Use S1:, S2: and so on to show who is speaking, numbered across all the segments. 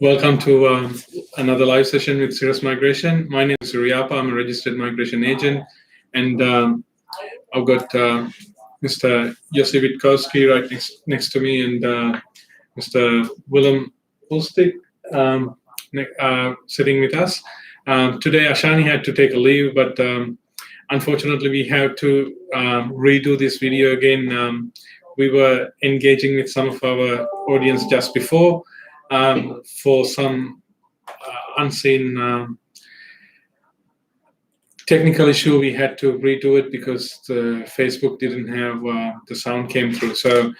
S1: Welcome to another live session with Sirus Migration. My name is Riapa. I'm a registered migration agent, and I've got Mr. Yossi Witkowski right next to me, and Mr. Willem Ulstig sitting with us. Today, Ashani had to take a leave, but unfortunately, we have to redo this video again. We were engaging with some of our audience just before. For some unseen technical issue, we had to redo it because the Facebook didn't have the sound came through. So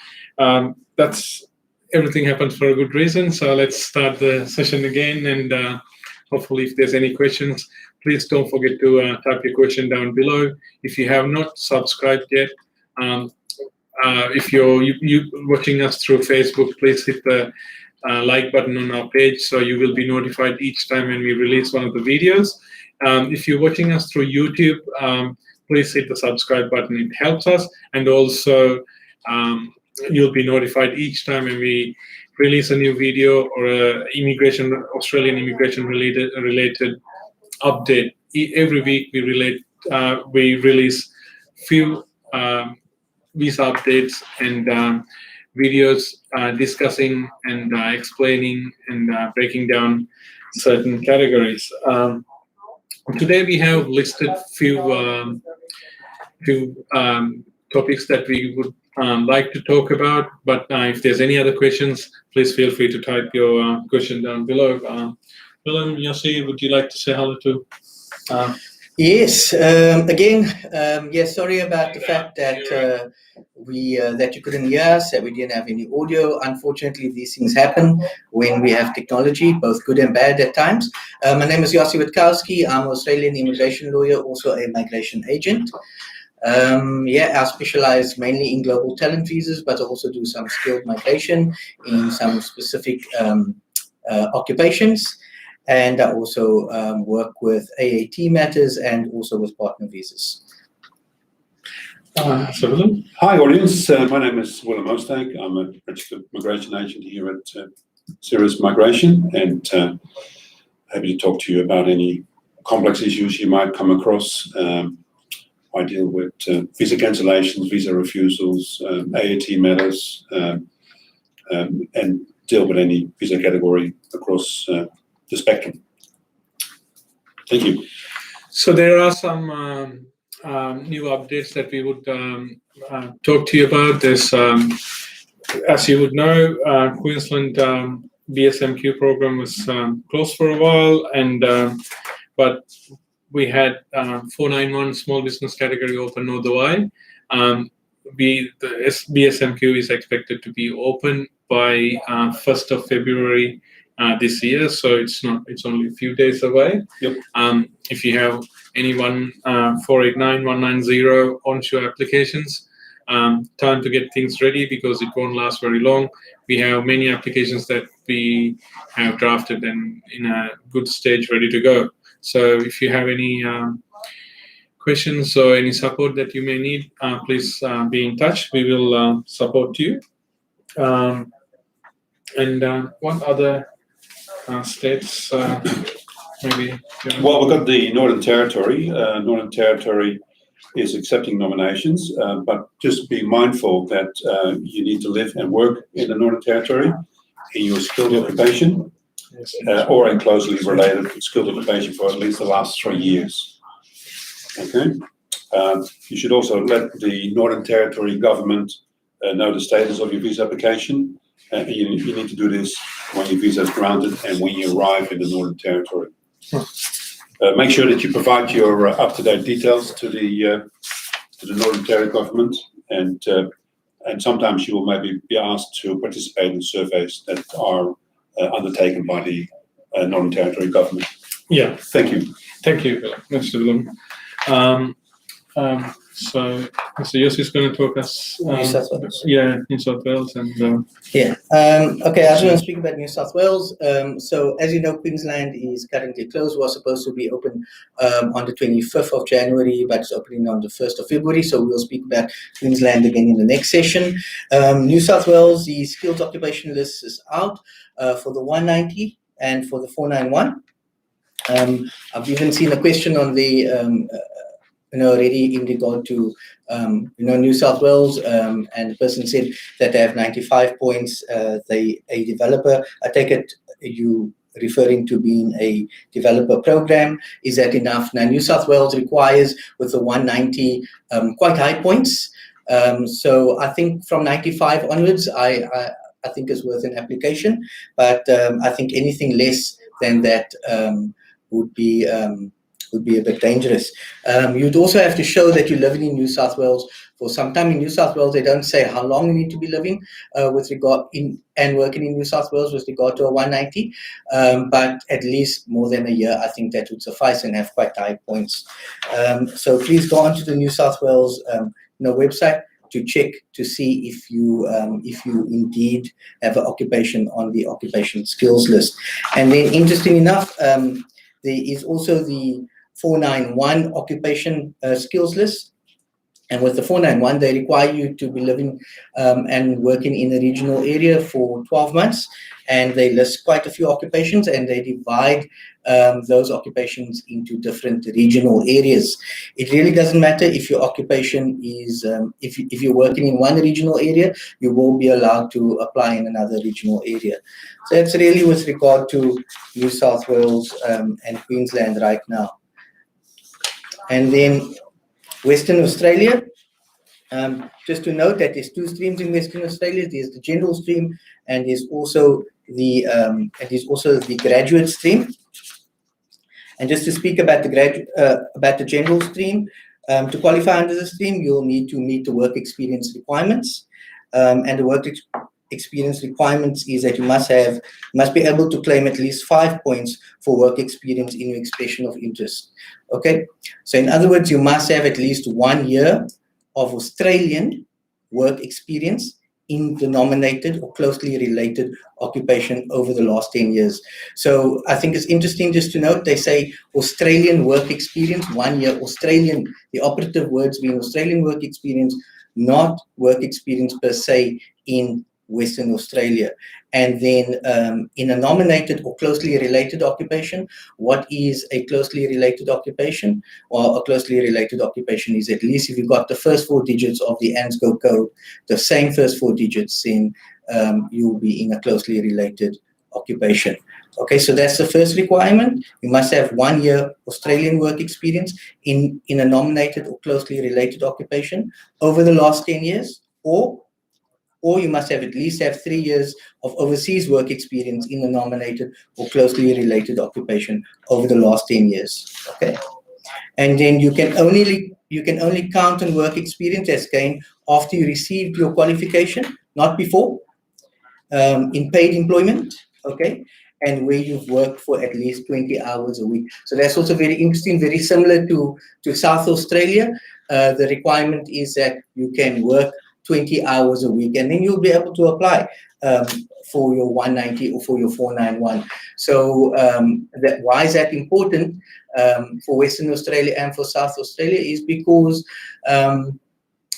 S1: that's everything happens for a good reason. So let's start the session again, and hopefully, if there's any questions, please don't forget to type your question down below. If you have not subscribed yet, if you're watching us through Facebook, please hit the like button on our page so you will be notified each time when we release one of the videos. If you're watching us through YouTube, please hit the subscribe button. It helps us, and also you'll be notified each time when we release a new video or a Australian immigration related update. Every week we release few visa updates and videos discussing and explaining and breaking down certain categories. Today we have listed few topics that we would like to talk about, but if there's any other questions, please feel free to type your question down below. Willem, Yossi, would you like to say hello to?
S2: Yes. Again, sorry about the fact that that you couldn't hear us, that we didn't have any audio. Unfortunately, these things happen when we have technology, both good and bad at times. My name is Yossi Witkowski. I'm an Australian immigration lawyer, also a migration agent. I specialize mainly in global talent visas, but I also do some skilled migration in some specific occupations. And I also work with AAT matters and also with partner visas.
S3: Hi, audience. My name is Willem Ulstig. I'm a registered migration agent here at Sirus Migration, and happy to talk to you about any complex issues you might come across. I deal with visa cancellations, visa refusals, AAT matters, and deal with any visa category across the spectrum. Thank you.
S1: So there are some new updates that we would talk to you about. There's, as you would know, Queensland BSMQ program was closed for a while, and but we had 491 small business category open all the way. The BSMQ is expected to be open by 1st of February this year, so it's only a few days away.
S3: Yep.
S1: If you have any 489, 190 onshore applications, time to get things ready because it won't last very long. We have many applications that we have drafted and in a good stage ready to go. So if you have any questions or any support that you may need, please be in touch. We will support you. And what other states maybe?
S3: Well, we've got the Northern Territory. Northern Territory is accepting nominations, but just be mindful that you need to live and work in the Northern Territory in your skilled occupation or in closely related skilled occupation for at least the last 3 years. Okay. You should also let the Northern Territory government know the status of your visa application. You need to do this when your visa is granted and when you arrive in the Northern Territory. Make sure that you provide your up-to-date details to the Northern Territory government, and sometimes you will maybe be asked to participate in surveys that are undertaken by the Northern Territory government.
S1: Yeah.
S3: Thank you.
S1: Thank you, Mr. Willem. So Mr. Yossi is going to talk us.
S2: New South Wales.
S1: Yeah, New South Wales and.
S2: Okay, I just want to speak about New South Wales. So as you know, Queensland is currently closed. Was supposed to be open on the 25th of January, but it's opening on the 1st of February. So we'll speak about Queensland again in the next session. New South Wales, the skilled occupation list is out for the 190 and for the 491. I've even seen a question on the already in regard to New South Wales, and the person said that they have 95 points. They a developer. I take it you referring to being a developer program. Is that enough? Now New South Wales requires with the 190 quite high points. So I think from 95 onwards, I think is worth an application. But I think anything less than that would be a bit dangerous. You'd also have to show that you're living in New South Wales for some time. In New South Wales, they don't say how long you need to be living with regard in and working in New South Wales with regard to a 190, but at least more than a year. I think that would suffice and have quite high points. So please go onto the New South Wales website to check to see if you indeed have an occupation on the occupation skills list. And then, interesting enough, there is also the 491 occupation skills list. And with the 491, they require you to be living and working in a regional area for 12 months. And they list quite a few occupations, and they divide those occupations into different regional areas. It really doesn't matter if your occupation is, if you're working in one regional area, you won't be allowed to apply in another regional area. So that's really with regard to New South Wales and Queensland right now. And then Western Australia, just to note that there's two streams in Western Australia. There's the general stream, and there's also the graduate stream. And just to speak about the general stream, to qualify under the stream, you'll need to meet the work experience requirements. And the work experience requirements is that you must be able to claim at least 5 points for work experience in your expression of interest. Okay, so in other words, you must have at least 1 year of Australian work experience in the nominated or closely related occupation over the last 10 years. So I think it's interesting just to note, they say Australian work experience, 1 year Australian, the operative words being Australian work experience, not work experience per se in Western Australia. And then in a nominated or closely related occupation, what is a closely related occupation? Well, a closely related occupation is at least if you've got the first 4 digits of the ANSCO code, the same first 4 digits, then you'll be in a closely related occupation. Okay, so that's the first requirement. You must have 1 year Australian work experience in a nominated or closely related occupation over the last 10 years, or you must have at least 3 years of overseas work experience in a nominated or closely related occupation over the last 10 years. Okay, and then you can only count on work experience as gained after you received your qualification, not before, in paid employment. Okay, and where you've worked for at least 20 hours a week. So that's also very interesting, very similar to South Australia. The requirement is that you can work 20 hours a week, and then you'll be able to apply for your 190 or for your 491. So why is that important for Western Australia and for South Australia is because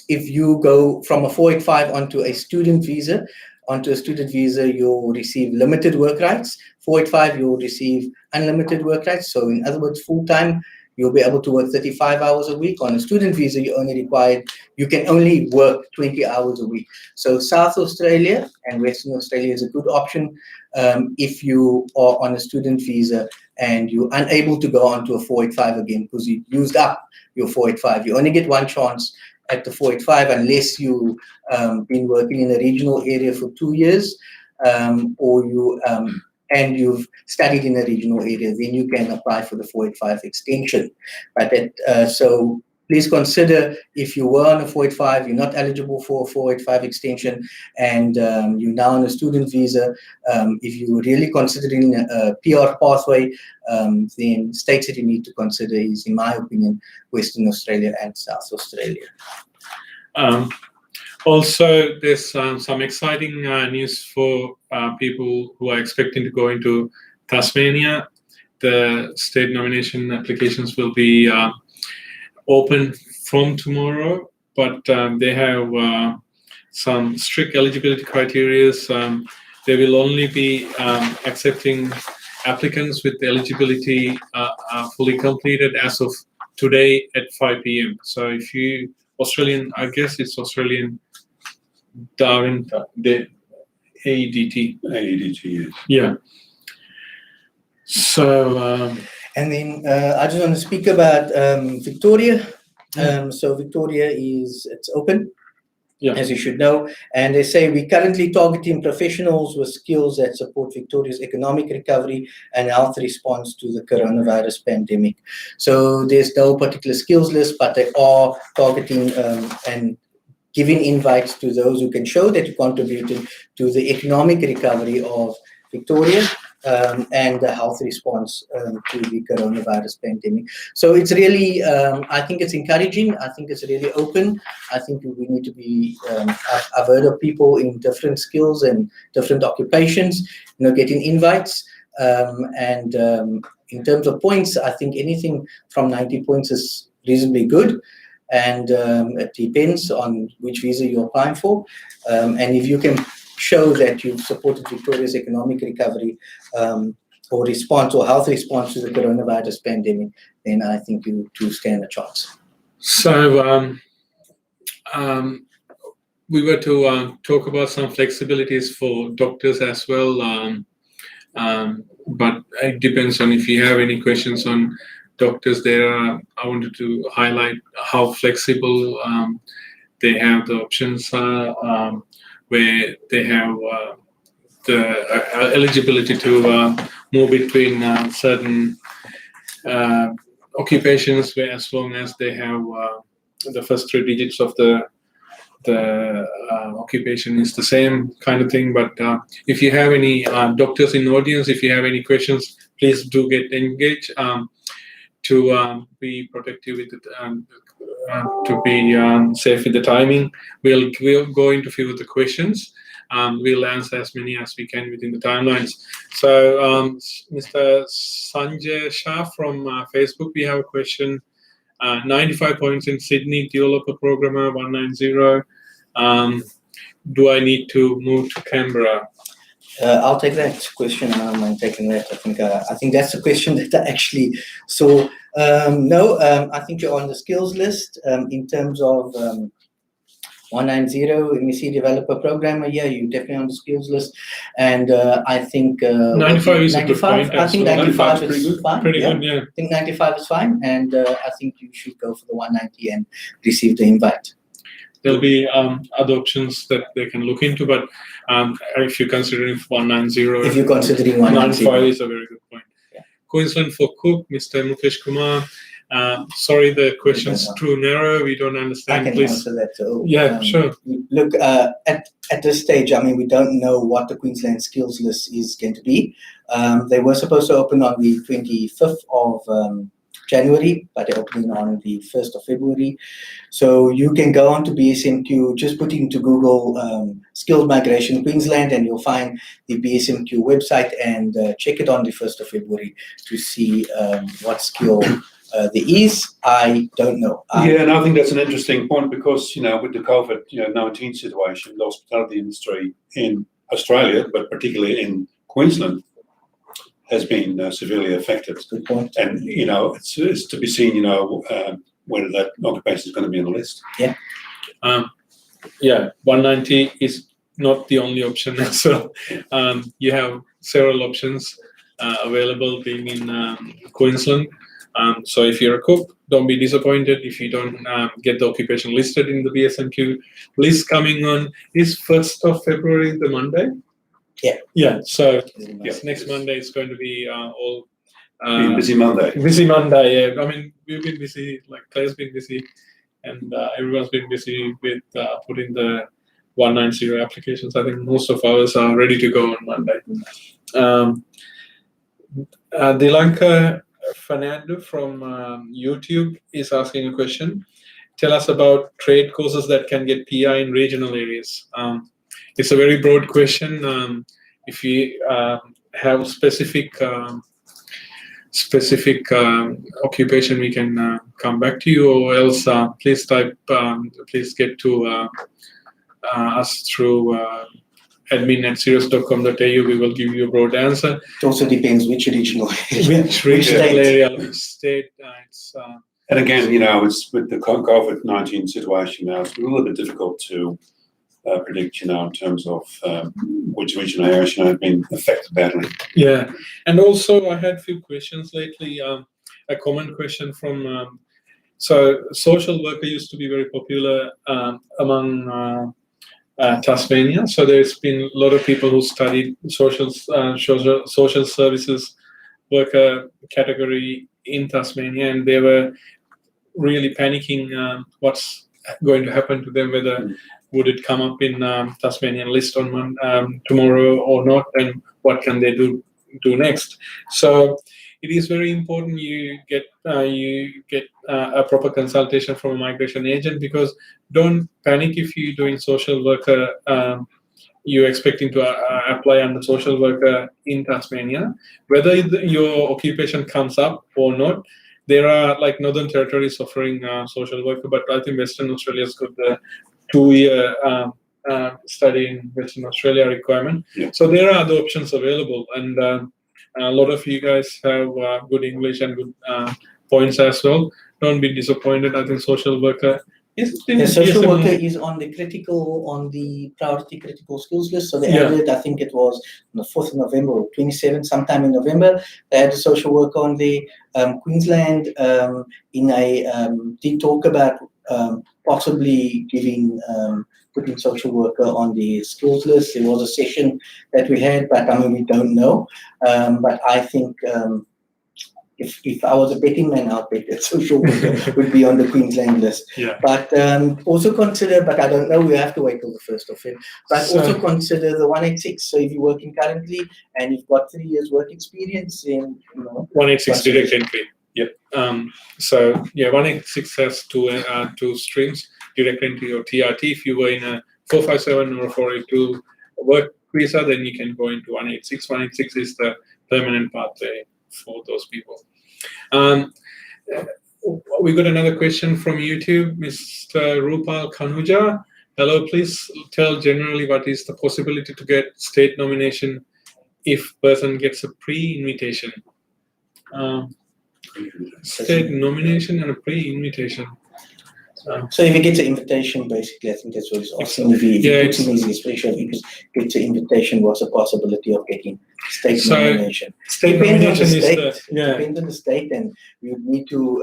S2: if you go from a 485 onto a student visa, you'll receive limited work rights. 485, you'll receive unlimited work rights. So in other words, full-time, you'll be able to work 35 hours a week. On a student visa, you can only work 20 hours a week. So South Australia and Western Australia is a good option if you are on a student visa and you're unable to go on to a 485 again because you used up your 485. You only get one chance at the 485 unless you've been working in a regional area for 2 years or and you've studied in a regional area, then you can apply for the 485 extension. But so please consider if you were on a 485, you're not eligible for a 485 extension, and you're now on a student visa. If you're really considering a PR pathway, then states that you need to consider is, in my opinion, Western Australia and South Australia.
S1: Also, there's some exciting news for people who are expecting to go into Tasmania. The state nomination applications will be open from tomorrow, but they have some strict eligibility criteria. They will only be accepting applicants with eligibility are fully completed as of today at 5 p.m. So if you Australian, I guess it's Australian Darwin, the AEDT.
S3: AEDT, yes.
S1: Yeah. So.
S2: And then I just want to speak about Victoria. So Victoria it's open, as you should know. And they say we're currently targeting professionals with skills that support Victoria's economic recovery and health response to the coronavirus pandemic. So there's no particular skills list, but they are targeting and giving invites to those who can show that you contributed to the economic recovery of Victoria and the health response to the coronavirus pandemic. So it's really, I think it's encouraging. I think it's really open. I think we need to be, I've heard of people in different skills and different occupations, getting invites. And in terms of points, I think anything from 90 points is reasonably good. And it depends on which visa you're applying for. And if you can show that you've supported Victoria's economic recovery or response or health response to the coronavirus pandemic, then I think you do stand a chance.
S1: So we were to talk about some flexibilities for doctors as well, but it depends on if you have any questions on doctors there. I wanted to highlight how flexible they have the options where they have the eligibility to move between certain occupations, where as long as they have the first 3 digits of the occupation is the same kind of thing. But if you have any doctors in the audience, if you have any questions, please do get engaged to be protective with it, to be safe with the timing. We'll go into a few of the questions. We'll answer as many as we can within the timelines. So Mr. Sanjay Shah from Facebook, we have a question. 95 points in Sydney, developer programmer 190. Do I need to move to Canberra?
S2: I'll take that question. I don't mind taking that. I think that's the question that I actually saw. No, I think you're on the skills list in terms of 190 MEC developer programmer. Yeah, you're definitely on the skills list. And I think
S1: 95 is a good point.
S2: I think 95 is fine.
S1: Pretty good, yeah.
S2: I think 95 is fine, and I think you should go for the 190 and receive the invite.
S1: There'll be other options that they can look into, but if you're considering 190,
S2: if you're considering 190,
S1: 95 is a very good point.
S2: Yeah.
S1: Queensland for Cook, Mr. Mukesh Kumar. Sorry, the question's too narrow. We don't understand.
S2: I can
S1: Please
S2: answer that too.
S1: Yeah, sure.
S2: Look, at this stage, I mean, we don't know what the Queensland skills list is going to be. They were supposed to open on the 25th of January, but they're opening on the 1st of February. So you can go on to BSMQ, just put into Google Skills Migration Queensland, and you'll find the BSMQ website, and check it on the 1st of February to see what skill there is. I don't know.
S3: Yeah, and I think that's an interesting point because, with the COVID-19 situation, the hospitality industry in Australia, but particularly in Queensland, has been severely affected.
S2: Good point.
S3: And, it's to be seen, whether that occupation is going to be on the list.
S2: Yeah.
S1: 190 is not the only option. So you have several options available being in Queensland. So if you're a cook, don't be disappointed if you don't get the occupation listed in the BSMQ list. Coming on is 1st of February, the Monday. Yeah. So next Monday is going to be all
S3: busy Monday.
S1: Busy Monday. Yeah. I mean, we've been busy. Like Claire's been busy, and everyone's been busy with putting the 190 applications. I think most of ours are ready to go on Monday. Dilanka Fernando from YouTube is asking a question. Tell us about trade courses that can get PI in regional areas. It's a very broad question. If you have specific occupation, we can come back to you, or else please type. Please get to us through admin@sirus.com.au, we will give you a broad answer.
S2: It also depends which regional
S1: Which regional
S2: state.
S1: area, which state.
S3: And again, it's with the COVID-19 situation now, it's a little bit difficult to predict, in terms of which regional areas have been affected badly.
S1: Yeah, and also I had a few questions lately. A common question from so social worker used to be very popular among Tasmania. So there's been a lot of people who studied social services worker category in Tasmania, and they were really panicking what's going to happen to them, whether would it come up in Tasmanian list on tomorrow or not, and what can they do next. So it is very important you get a proper consultation from a migration agent, because don't panic if you're doing social worker. You're expecting to apply under social worker in Tasmania, whether your occupation comes up or not. There are like Northern Territories offering social worker, but I think Western Australia's got the 2-year study in Western Australia requirement.
S3: Yeah.
S1: So there are other options available, and a lot of you guys have good English and good points as well. Don't be disappointed. I think social worker is
S2: The social worker is on the priority critical skills list. So they added, I think it was on the 4th of November or 27th, sometime in November, they had a social worker on the Queensland did talk about possibly putting social worker on the skills list. There was a session that we had, but we don't know. But I think if I was a betting man, I'd bet that social worker would be on the Queensland list.
S1: Yeah.
S2: But also consider, but I don't know, we have to wait till the 1st of February. But also consider the 186. So if you're working currently and you've got 3 years work experience, then
S1: 186 direct entry. Yep. So 186 has two streams: direct entry or TRT. If you were in a 457 or 482 work visa, then you can go into 186. 186 is the permanent pathway for those people. We got another question from YouTube, Mr. Rupal Kanuja. Hello, please tell generally what is the possibility to get state nomination if person gets a pre-invitation. State nomination and a pre-invitation.
S2: So if he gets an invitation, basically, I think that's what he's asking. If he gets an invitation, what's the possibility of getting state nomination? Depends on the state, and you need to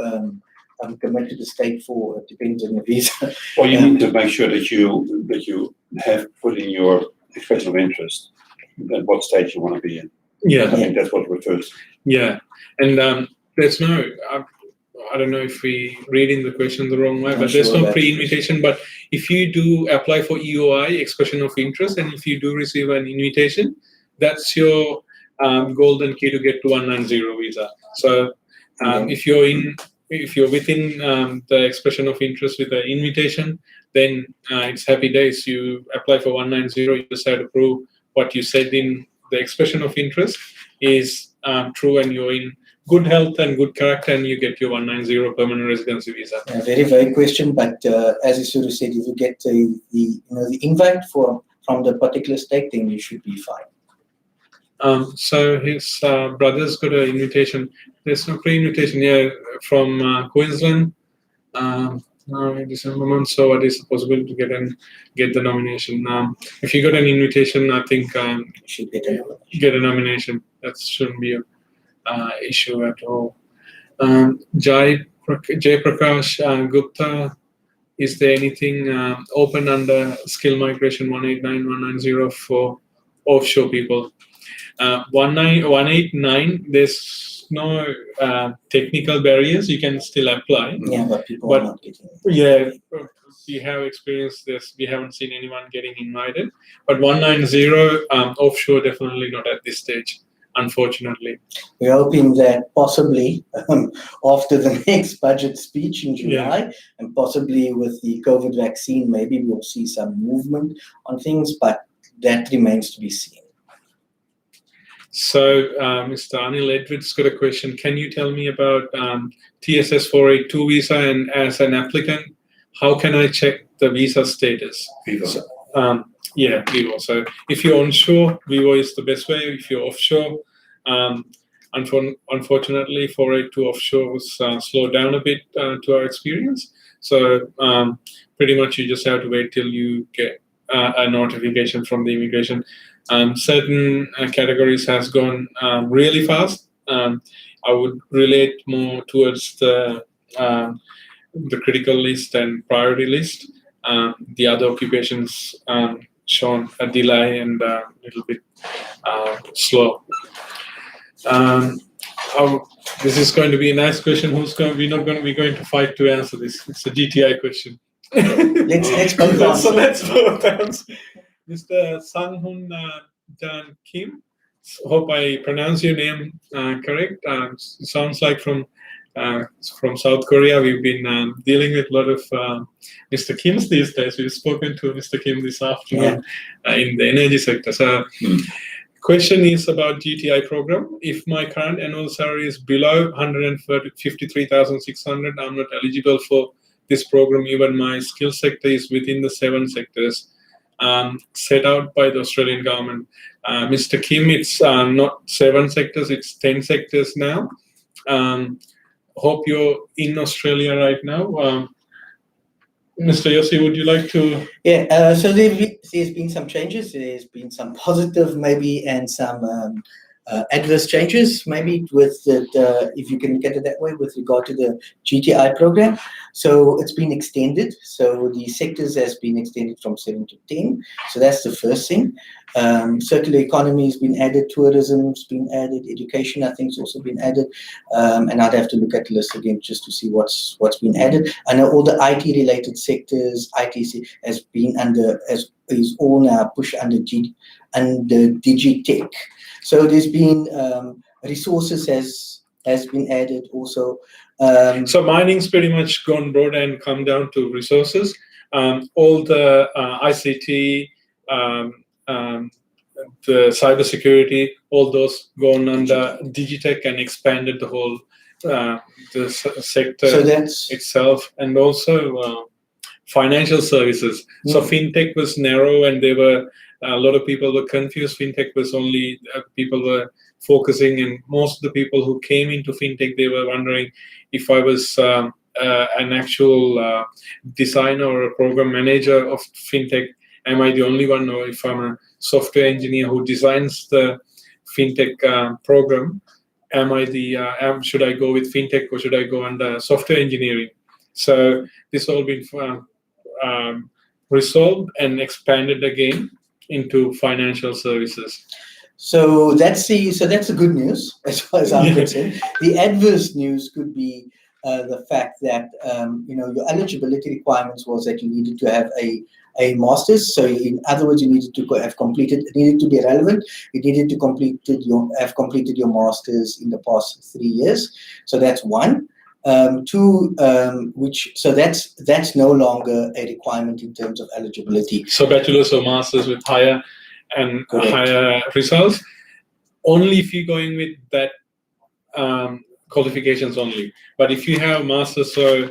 S2: commit to the state for. It depends on the visa.
S3: Or you need to make sure that you have put in your expression of interest at what state you want to be in.
S1: Yeah,
S3: I think that's what it refers.
S1: Yeah, and there's no. I don't know if we reading the question the wrong way, but there's no pre-invitation. But if you do apply for EOI, expression of interest, and if you do receive an invitation, that's your golden key to get to 190 visa. So if you're within the expression of interest with the invitation, then it's happy days. You apply for 190. You just have to prove what you said in the expression of interest is true, and you're in good health and good character, and you get your 190 permanent residency visa.
S2: Yeah, very vague question, but as Sirus said, if you get the invite from the particular state, then you should be fine.
S1: So his brother's got an invitation. There's no pre-invitation from Queensland. December month. So what is the possibility to get the nomination? If you got an invitation, I think you
S2: should
S1: get a nomination. That shouldn't be a issue at all. Jay Prakash Gupta, is there anything open under skill migration 189, 190 for offshore people? 189, there's no technical barriers. You can still apply.
S2: Yeah, but people are not getting it.
S1: Yeah, we have experienced this. We haven't seen anyone getting invited. But 190 offshore, definitely not at this stage, unfortunately.
S2: We're hoping that possibly after the next budget speech in July, and possibly with the COVID vaccine, maybe we'll see some movement on things, but that remains to be seen.
S1: So, Mr. Anil Edwards got a question. Can you tell me about TSS 482 visa, and as an applicant, how can I check the visa status? Yeah, Vivo. So if you're onshore, Vivo is the best way. If you're offshore, unfortunately, foray to offshore was slowed down a bit to our experience. So pretty much you just have to wait till you get a notification from the immigration. Certain categories has gone really fast. I would relate more towards the critical list and priority list. The other occupations shown a delay and a little bit slow. This is going to be a nice question. We're not going to fight to answer this. It's a GTI question.
S2: Let's both answer.
S1: So let's both answer. Mr. Sanghun Jan Kim. Hope I pronounce your name correct. Sounds like from South Korea. We've been dealing with a lot of Mr. Kims these days. We've spoken to Mr. Kim this afternoon in the energy sector. So, question is about GTI program. If my current annual salary is below 153,600, I'm not eligible for this program. Even my skill sector is within the 7 sectors set out by the Australian government. Mr. Kim, it's not 7 sectors, it's 10 sectors now. Hope you're in Australia right now. Mr. Yossi, would you like to?
S2: Yeah, so there's been some changes. There's been some positive maybe and some adverse changes maybe with the, if you can get it that way, with regard to the GTI program. So it's been extended. So the sectors has been extended from 7 to 10. So that's the first thing. Circular economy has been added, tourism's been added, education I think has also been added, and I'd have to look at the list again just to see what's been added. I know all the IT related sectors, ITC has been is all now pushed under Digitech. So there's been resources has been added also.
S1: So mining's pretty much gone broad and come down to resources. All the ICT, the cybersecurity, all those gone under Digitech and expanded the whole the sector
S2: So that's
S1: itself, and also financial services. So fintech was narrow, and there were a lot of people were confused. Fintech was only people were focusing, and most of the people who came into fintech, they were wondering if I was an actual designer or a program manager of fintech, am I the only one, or if I'm a software engineer who designs the fintech program, am I the should I go with fintech or should I go under software engineering? So this all been resolved and expanded again into financial services.
S2: So that's the good news as far as I'm concerned. The adverse news could be the fact that your eligibility requirements was that you needed to have a master's. So in other words, you needed to have completed. It needed to be relevant. You needed to have completed your master's in the past 3 years. So that's one. Two, so that's no longer a requirement in terms of eligibility.
S1: So bachelor's or master's with higher results, only if you're going with that qualifications only. But if you have master's or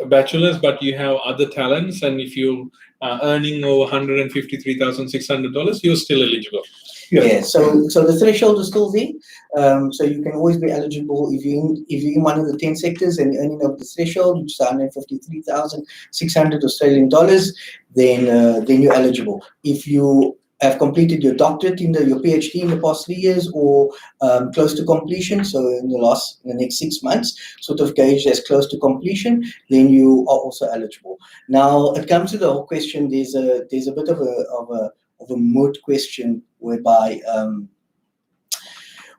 S1: bachelor's, but you have other talents, and if you are earning over $153,600, you're still eligible.
S2: Yeah. So the threshold is still there. So you can always be eligible if you're in one of the 10 sectors and you're earning over the threshold, which is 153,600 Australian dollars, then you're eligible. If you have completed your doctorate your PhD in the past 3 years or close to completion, so in the next 6 months, sort of gauged as close to completion, then you are also eligible. Now it comes to the whole question. There's a bit of a moot question whereby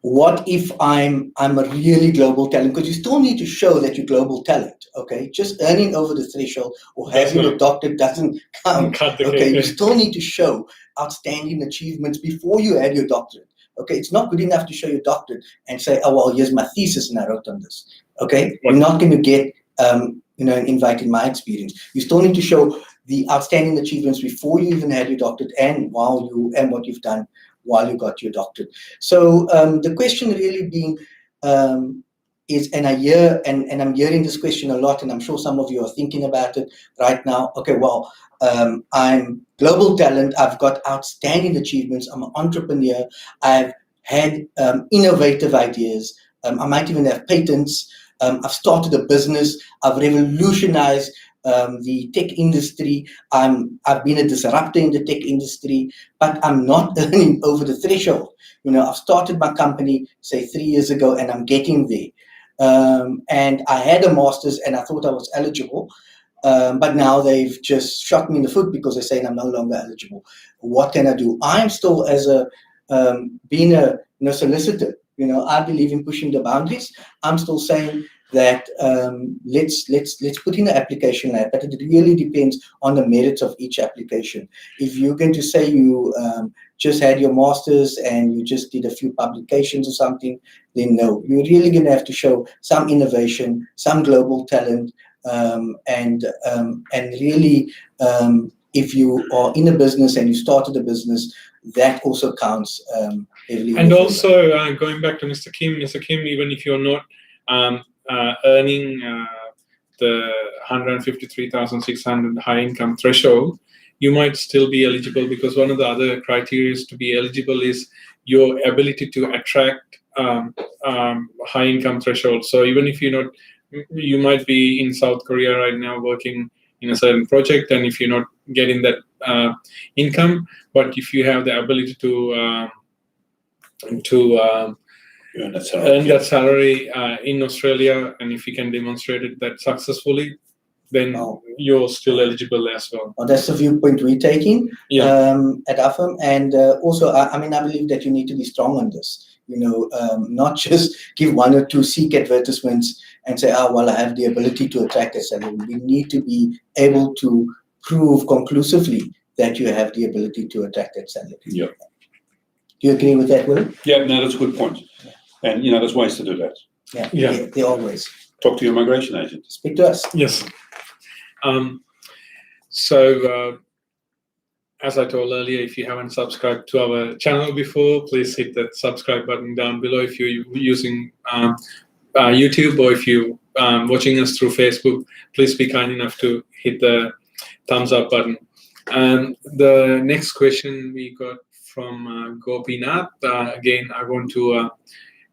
S2: what if I'm a really global talent? Because you still need to show that you're global talent, okay? Just earning over the threshold or having a doctorate doesn't count, okay? You still need to show outstanding achievements before you had your doctorate, okay? It's not good enough to show your doctorate and say, oh, well, here's my thesis and I wrote on this, okay? You're not going to get an invite in my experience. You still need to show the outstanding achievements before you even had your doctorate and what you've done while you got your doctorate. So the question really being, and I hear, and I'm hearing this question a lot, and I'm sure some of you are thinking about it right now. Okay, well, I'm global talent. I've got outstanding achievements. I'm an entrepreneur. I've had innovative ideas. I might even have patents. I've started a business. I've revolutionized the tech industry. I've been a disruptor in the tech industry, but I'm not earning over the threshold. I've started my company, say 3 years ago, and I'm getting there. And I had a master's, and I thought I was eligible. But now they've just shot me in the foot because they're saying I'm no longer eligible. What can I do? I'm still, as being a solicitor, I believe in pushing the boundaries. I'm still saying that let's put in an application lab, but it really depends on the merits of each application. If you're going to say you just had your master's and you just did a few publications or something, then no, you're really going to have to show some innovation, some global talent, and really, if you are in a business and you started a business, that also counts heavily.
S1: And also, going back to Mr. Kim, even if you're not earning the 153,600 high income threshold, you might still be eligible, because one of the other criteria to be eligible is your ability to attract high income threshold. So even if you're not, you might be in South Korea right now working in a certain project, and if you're not getting that income, but if you have the ability to earn that salary in Australia, and if you can demonstrate it that successfully, then you're still eligible as well.
S2: Well, that's the viewpoint we're taking at our firm. And also, I believe that you need to be strong on this. Not just give one or two Seek advertisements and say, well, I have the ability to attract a salary. We need to be able to prove conclusively that you have the ability to attract that salary.
S3: Yeah.
S2: Do you agree with that, Will?
S3: Yeah, no, that's a good point. And, there's ways to do that.
S2: Yeah, there are ways.
S3: Talk to your migration agent.
S2: Speak to us.
S1: Yes. So, as I told earlier, if you haven't subscribed to our channel before, please hit that subscribe button down below. If you're using YouTube, or if you're watching us through Facebook, please be kind enough to hit the thumbs up button. And the next question we got from Gopinath. Again, I want to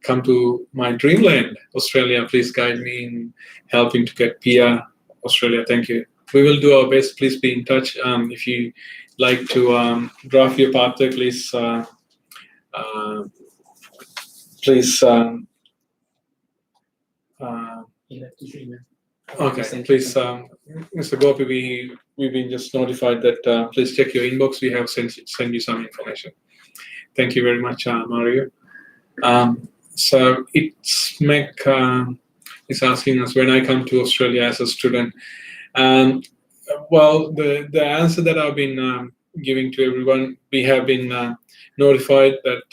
S1: come to my dreamland, Australia. Please guide me in helping to get PR Australia. Thank you. We will do our best. Please be in touch. If you like to draft your pathway, please okay, please, Mr. Gopi, we've been just notified that please check your inbox. We have sent you some information. Thank you very much, Mario. So it's Meg is asking us, when I come to Australia as a student. Well, the answer that I've been giving to everyone, we have been notified that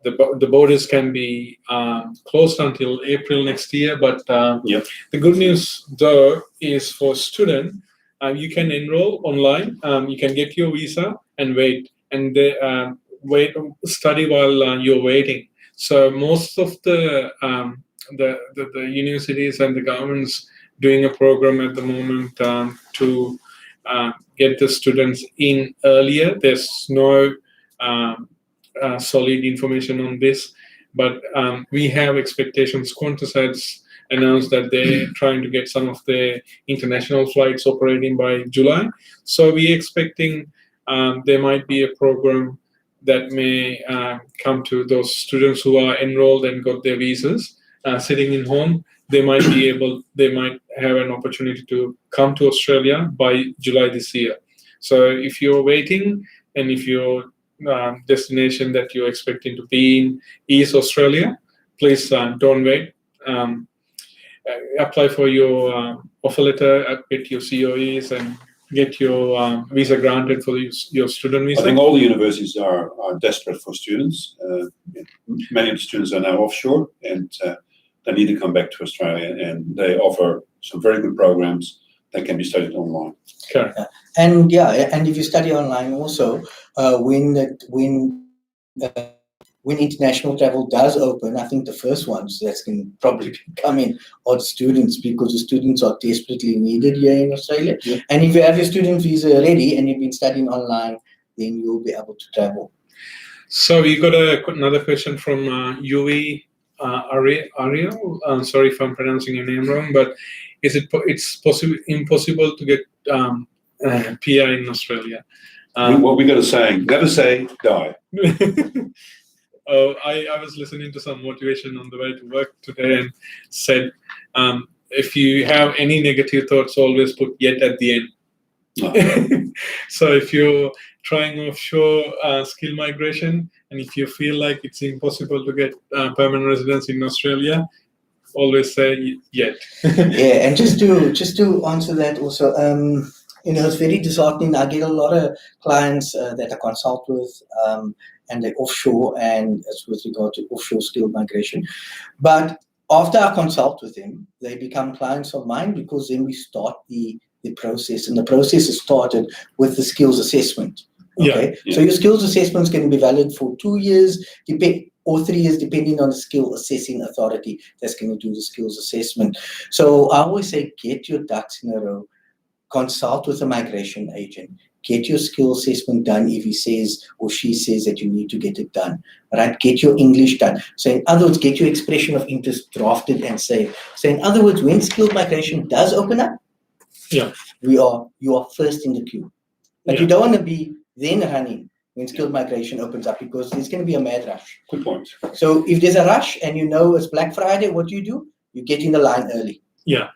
S1: the borders can be closed until April next year. But the good news, though, is for student, you can enroll online. You can get your visa and wait, and study while you're waiting. So most of the universities and the governments doing a program at the moment to get the students in earlier. There's no solid information on this, but we have expectations. Qantas has announced that they're trying to get some of the international flights operating by July. So we're expecting there might be a program that may come to those students who are enrolled and got their visas sitting in home. They might have an opportunity to come to Australia by July this year. So if you're waiting, and if your destination that you're expecting to be in is Australia, please don't wait. Apply for your offer letter, get your COEs, and get your visa granted for your student visa.
S3: I think all the universities are desperate for students. Many of the students are now offshore, and they need to come back to Australia, and they offer some very good programs that can be studied online.
S1: Okay.
S2: And if you study online also, when when international travel does open, I think the first ones that's going to probably come in are the students, because the students are desperately needed here in Australia.
S3: Yeah.
S2: And if you have your student visa ready and you've been studying online, then you'll be able to travel.
S1: So we got another question from Yui Ariel. Sorry if I'm pronouncing your name wrong, but it's impossible to get PR in Australia?
S3: What we got a saying, never say die.
S1: Oh, I was listening to some motivation on the way to work today and said, if you have any negative thoughts, always put yet at the end.
S3: No.
S1: So if you're trying offshore skill migration, and if you feel like it's impossible to get permanent residence in Australia, always say yet.
S2: Yeah, and just to answer that also, it's very disheartening. I get a lot of clients that I consult with, and they're offshore, and it's with regard to offshore skill migration. But after I consult with them, they become clients of mine, because then we start the process, and the process is started with the skills assessment. Okay,
S3: Yeah.
S2: so your skills assessments can be valid for 2 years, or 3 years, depending on the skill assessing authority that's going to do the skills assessment. So I always say, get your ducks in a row, consult with a migration agent, get your skill assessment done if he says or she says that you need to get it done, right? Get your English done. So in other words, get your expression of interest drafted and saved. So in other words, when skilled migration does open up,
S1: Yeah.
S2: you are first in the queue. But
S1: Yeah.
S2: you don't want to be then running when skilled migration opens up, because there's going to be a mad rush.
S3: Good point.
S2: So if there's a rush and you know it's Black Friday, what do? You get in the line early.
S1: Yeah.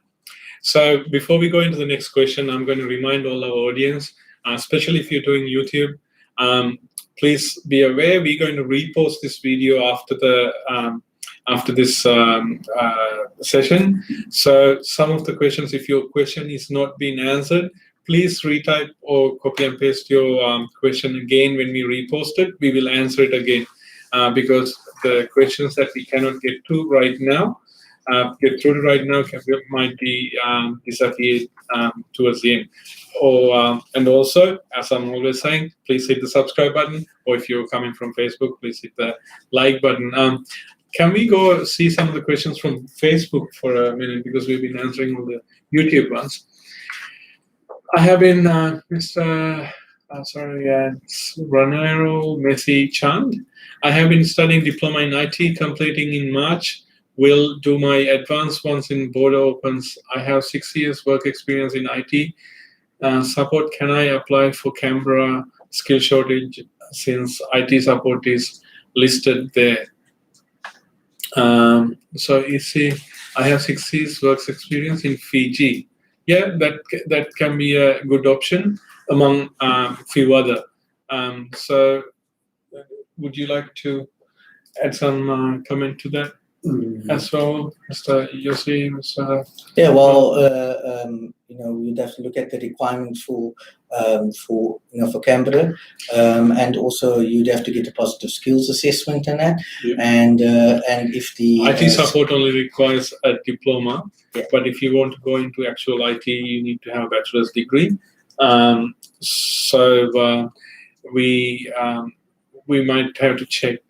S1: So before we go into the next question, I'm going to remind all our audience, especially if you're doing YouTube, please be aware we're going to repost this video after this session. So some of the questions, if your question is not being answered, please retype or copy and paste your question again when we repost it. We will answer it again, because the questions that we cannot get to right now, might be disappeared towards the end. And also, as I'm always saying, please hit the subscribe button, or if you're coming from Facebook, please hit the like button. Can we go see some of the questions from Facebook for a minute, because we've been answering all the YouTube ones. I have been Mr. Ranero Messi Chand. I have been studying diploma in IT, completing in March. Will do my advanced once in border opens. I have 6 years work experience in IT support. Can I apply for Canberra skill shortage since IT support is listed there? So you see, I have 6 years work experience in Fiji. Yeah, that can be a good option among few other. So would you like to add some comment to that? As well, Mr. Yossi, Mr.
S2: Yeah, well, we'd have to look at the requirements for Canberra, and also you'd have to get a positive skills assessment in that.
S3: Yeah.
S2: And if the
S1: IT support only requires a diploma,
S2: yeah.
S1: But if you want to go into actual IT, you need to have a bachelor's degree. We might have to check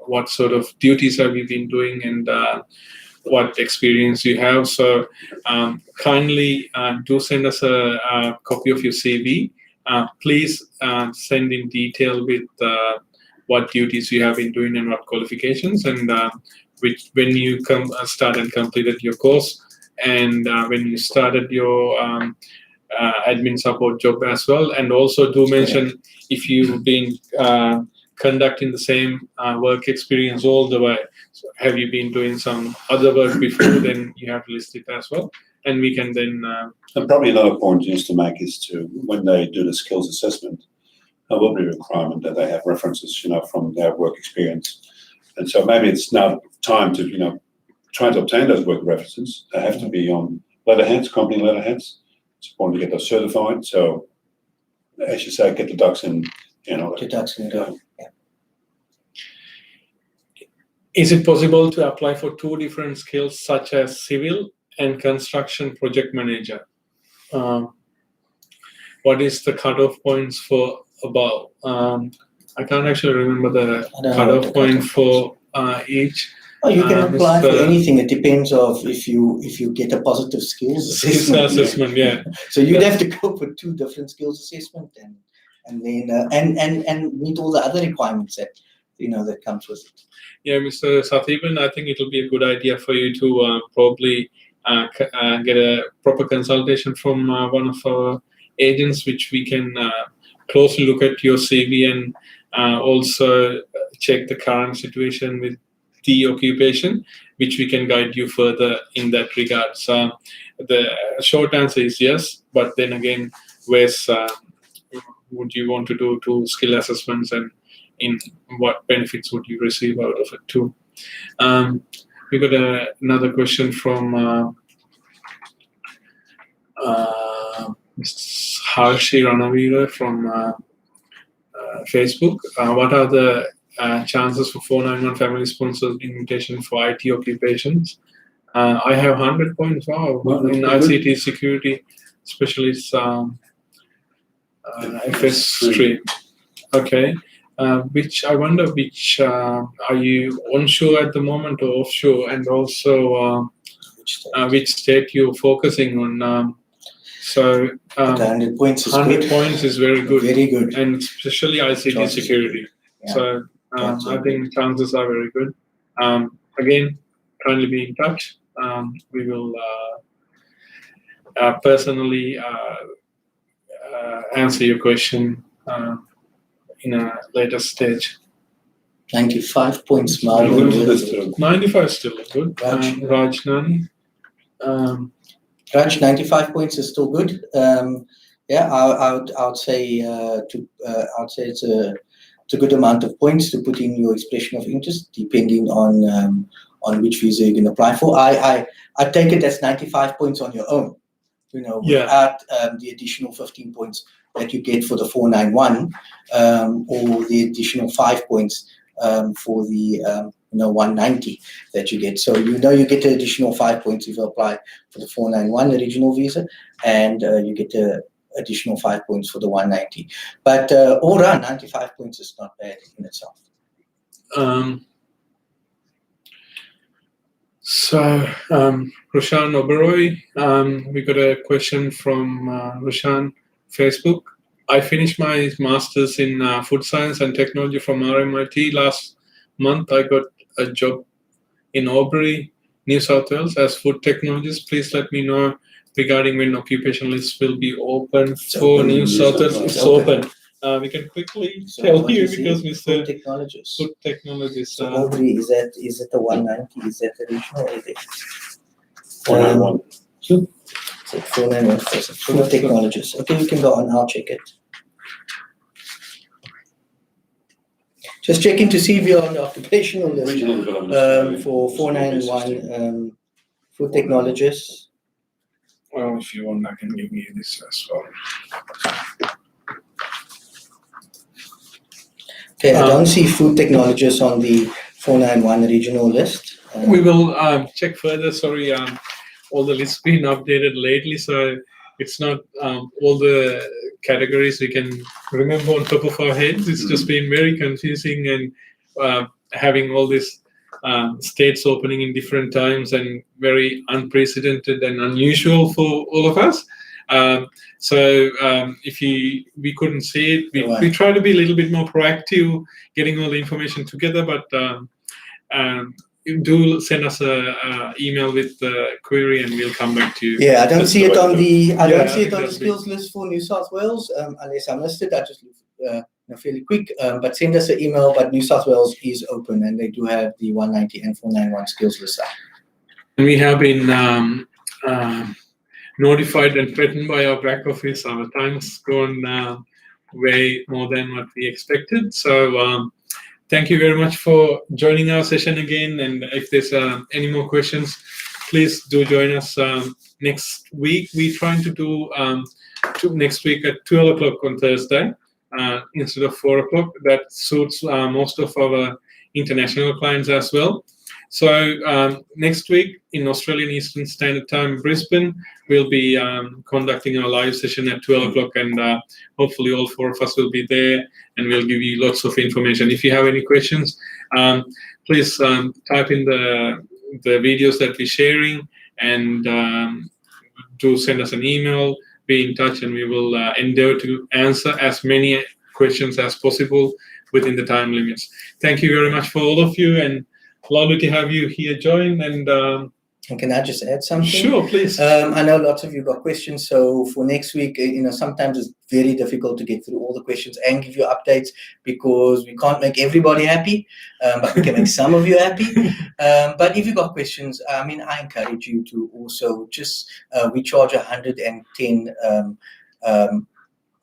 S1: what sort of duties have you been doing and what experience you have. So kindly do send us a copy of your CV. Please send in detail with what duties you have been doing and what qualifications, and when you start and completed your course, and when you started your admin support job as well. And also do mention if you've been conducting the same work experience all the way. So have you been doing some other work before? Then you have to list it as well, and we can then.
S3: And probably another point just to make is to, when they do the skills assessment, there will be a requirement that they have references, from their work experience. And so maybe it's now time to, try to obtain those work references. They have to be on letterheads, company letterheads. It's important to get those certified. So, as you say, get the ducks in.
S2: the ducks in a row. Yeah.
S1: Is it possible to apply for 2 different skills, such as civil and construction project manager? What is the cutoff points for above? I can't actually remember the
S2: I don't know what
S1: cutoff
S2: the
S1: point
S2: cutoff
S1: for each.
S2: Oh, you can apply for
S1: Mr.
S2: anything. It depends of if you get a positive skills assessment.
S1: Assessment, yeah.
S2: So you'd have to go for 2 different skills assessment and then and meet all the other requirements that that comes with it.
S1: Yeah, Mr. Sathiban, I think it'll be a good idea for you to probably get a proper consultation from one of our agents, which we can closely look at your CV and also check the current situation with the occupation, which we can guide you further in that regard. So the short answer is yes, but then again, where's would you want to do 2 skill assessments, and in what benefits would you receive out of it too? We got another question from Harshi Ranavira from Facebook. What are the chances for 491 family sponsored invitation for IT occupations? I have 100 points. Wow, in ICT security specialist FS stream. Okay. Which I wonder which are you onshore at the moment or offshore, and also which state you're focusing on. So
S2: 100 points is
S1: 100
S2: good.
S1: points is very good.
S2: Very good.
S1: And especially ICT
S2: Chances.
S1: security.
S2: Yeah.
S1: So I think chances are very good. Again, kindly be in touch. We will personally answer your question in a later stage.
S2: 95 points,
S3: Very
S2: Marvin.
S3: good. That's still
S1: 95 is still good.
S2: Raj.
S1: Raj Nani.
S2: Raj, 95 points is still good. Yeah, I would say it's a good amount of points to put in your expression of interest, depending on which visa you can apply for. I take it as 95 points on your own, without the additional 15 points that you get for the 491, or the additional 5 points for the 190 that you get. So you get the additional 5 points if you apply for the 491 original visa, and you get the additional 5 points for the 190. But all around, 95 points is not bad in itself.
S1: Roshan Oberoi, we got a question from Roshan, Facebook. I finished my master's in food science and technology from RMIT last month. I got a job in Albury, New South Wales as food technologist. Please let me know regarding when occupation lists will be open for New South Wales. It's open. We can quickly tell you because Mr.
S2: Food technologist.
S1: Food technologist.
S2: So Albury, is it the 190? Is that the regional? Or is it?
S3: 491.
S2: So 491. Food technologist. Okay, you can go on. I'll check it. Just checking to see if you're on the occupational list
S3: Regional development.
S2: for 491 food technologists.
S1: Well, if you want, I can give you this as well.
S2: Okay, I don't see food technologists on the 491 regional list.
S1: We will check further. Sorry, all the lists been updated lately, so it's not all the categories we can remember on top of our heads. It's just been very confusing, and having all these states opening in different times and very unprecedented and unusual for all of us. So if we couldn't see it, we try to be a little bit more proactive, getting all the information together, but do send us a email with the query and we'll come back to you.
S2: Yeah, I don't see it on the
S1: that's
S2: skills list for New South Wales, unless I missed it. I just fairly quick, but send us an email. But New South Wales is open, and they do have the 190 and 491 skills list.
S1: And we have been notified and threatened by our back office. Our time's gone way more than what we expected. So thank you very much for joining our session again. And if there's any more questions, please do join us next week. We're trying to do next week at 12 o'clock on Thursday instead of 4 o'clock. That suits most of our international clients as well. So next week in Australian Eastern Standard Time, Brisbane, we'll be conducting our live session at 12 o'clock, and hopefully all 4 of us will be there, and we'll give you lots of information. If you have any questions, please type in the videos that we're sharing, and do send us an email, be in touch, and we will endeavor to answer as many questions as possible within the time limits. Thank you very much for all of you, and lovely to have you here join. And
S2: can I just add something?
S1: Sure, please.
S2: I know lots of you got questions, so for next week, sometimes it's very difficult to get through all the questions and give you updates, because we can't make everybody happy, but we can make some of you happy. But if you got questions, I encourage you to also just, we charge 110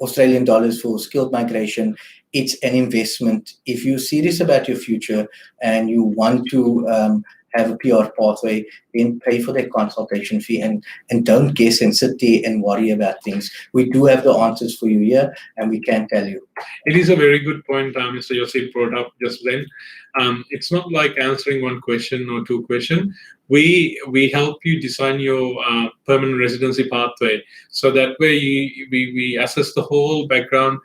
S2: Australian dollars for skilled migration. It's an investment. If you're serious about your future and you want to have a PR pathway, then pay for that consultation fee, and don't guess and sit there and worry about things. We do have the answers for you here, and we can tell you.
S1: It is a very good point Mr. Yossi brought up just then. It's not like answering one question or two questions. We help you design your permanent residency pathway, so that way we assess the whole background,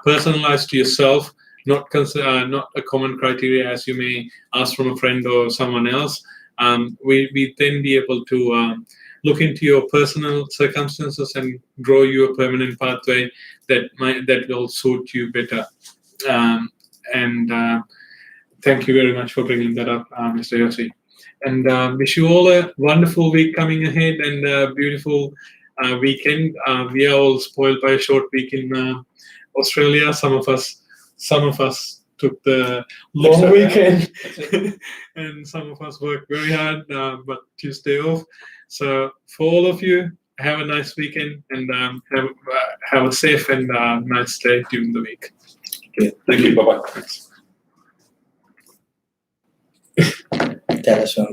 S1: personalized to yourself, not a common criteria as you may ask from a friend or someone else. We then be able to look into your personal circumstances and grow you a permanent pathway that will suit you better. And thank you very much for bringing that up, Mr. Yossi. And wish you all a wonderful week coming ahead, and a beautiful weekend. We are all spoiled by a short week in Australia. Some of us took the long weekend, and some of us worked very hard, but Tuesday off. So for all of you, have a nice weekend, and have a safe and nice day during the week.
S3: Okay. Thank you. Bye-bye.
S2: Tell us when